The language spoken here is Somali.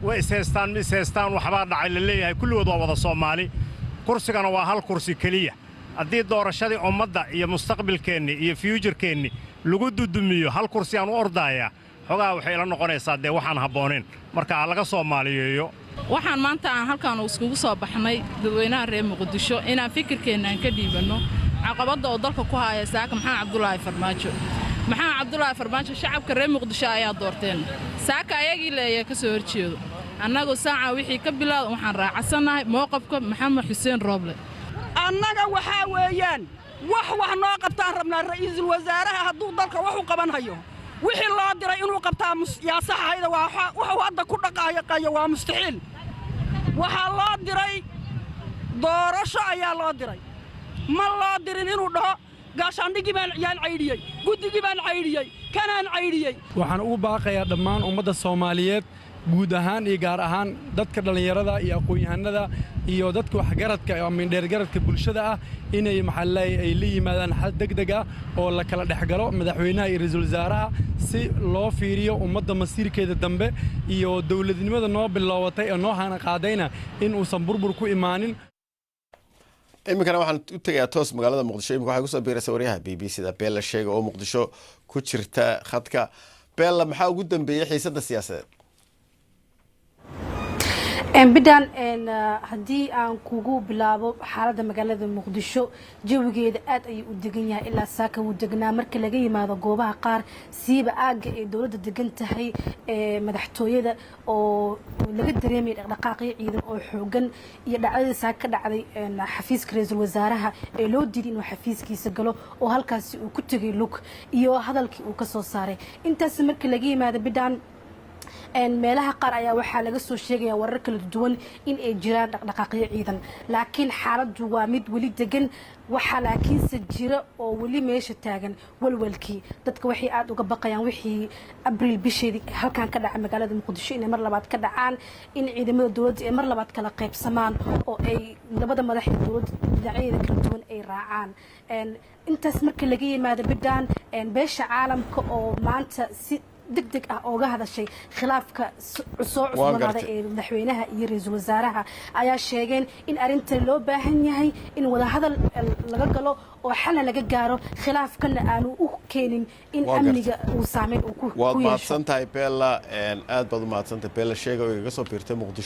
way is haystaan waxbaa dhacay la leeyahay kulligood waa wada Soomaali kursigana waa hal kursi kaliya haddii doorashadii ummadda iyo mustaqbalkeenni iyo future-keenni lagu dudumiyo hal kursi aan u ordaaya xogaa waxay la noqonaysaa dee waxaan habooneen marka laga Soomaaliyeeyo waxaan maanta aan halkaan iskugu soo baxnay dadweynaha reer Muqdisho inaan fikirkeena aan ka dhiibano caqabada oo dalka ku haya saaka maxamed cabdullaahi farmaajo shacabka reer Muqdisho ayaa doorteen saaka ayagii leeyahay ka soo horjeedo annagu saaca wixii ka bilaad waxaan raacsanahay mowqifka maxamed xuseen rooble annaga waxa weeyaan wax noo qabtaan rabnaa ra'iisul wasaaraha hadduu dalka wax u qaban hayo wixii loo diray inuu qabtaa siyaasadda waxa hadda ku dhaqaaqayo waa mustaxiil waxa loo diray doorasho ayaa loo diray ma loo dirin inuu dhaho gaashaandhigii baan caydhiyey guddigii baan caydhiyey kanaan caydhiyey waxaan ugu baaqayaa dhammaan ummadda Soomaaliyeed guud ahaan iyo gaar ahaan dadka dhalinyarada iyo aqoon-yahanada iyo dadka waxgaradka ama dheergaradka bulshada ah inay maxalay ay la yimaadaan xal degdeg ah oo la kala dhaxgalo madaxweynaha iyo ra'iisul wasaaraha si loo fiiriyo ummadda masiirkeeda dambe iyo dawladnimada noo bilowatay oo noo hana qaadayna in uusan burbur ku imaanin imikana waxaan u tagayaa toos magaalada Muqdisho imika waxay ku soo biiraysaa wariyaha BBC-da Bella sheega oo Muqdisho ku jirta khadka Bella maxaa ugu dambeeyay xiisadda siyaasadeed بدان هدي أن كوجو بلابو حالة مجالة مقدشو جوجيد أد أي ودقنيا إلا ساكا ودقنا مركل لجي ماذا جوبها قار سيب أج دولة دقنت هي مدحتوية أو لقد دريمي دقاقي إذا أو حوجن يدعي ساكا دعي حفيز كريز الوزارة لو ديرين وحفيز كيس قالوا وهالكاس وكتجي لوك يو هذا الك وكسر صاري أنت سمك لجي ماذا بدان meelaha qaar ayaa waxa laga soo sheegaya warar kala duwan in ay jiraan dhaqdhaqaaqyo ciidan laakiin xaaladdu waa mid wali degan waxa laakiin jira oo wali meesha taagan walwalkii dadka waxay aad uga baqayaan wixii abriil bisheedii halkan ka dhacay magaalada Muqdisho in mar labaad ka dhacaan in ciidamada dawladda ay mar labaad kala qaybsamaan oo ay labada madax ee dawladda dhinacyada kala duwan ay raacaan intaas markii laga yimaado bidaan beesha caalamka oo maanta si degdeg ah oo hada shay khilaafka soo cusboonada ee madaxweynaha iyo ra'iisul wasaaraha ayaa sheegeen in arinta loo baahan yahay in wada hadal laga galo oo xal laga gaaro khilaafkan aanu u keenin in amniga uu saameyn uu ku yeesho. waad mahadsantahay Bella aad baad u mahadsantahay Bella sheega oo iga soo biirtay Muqdisho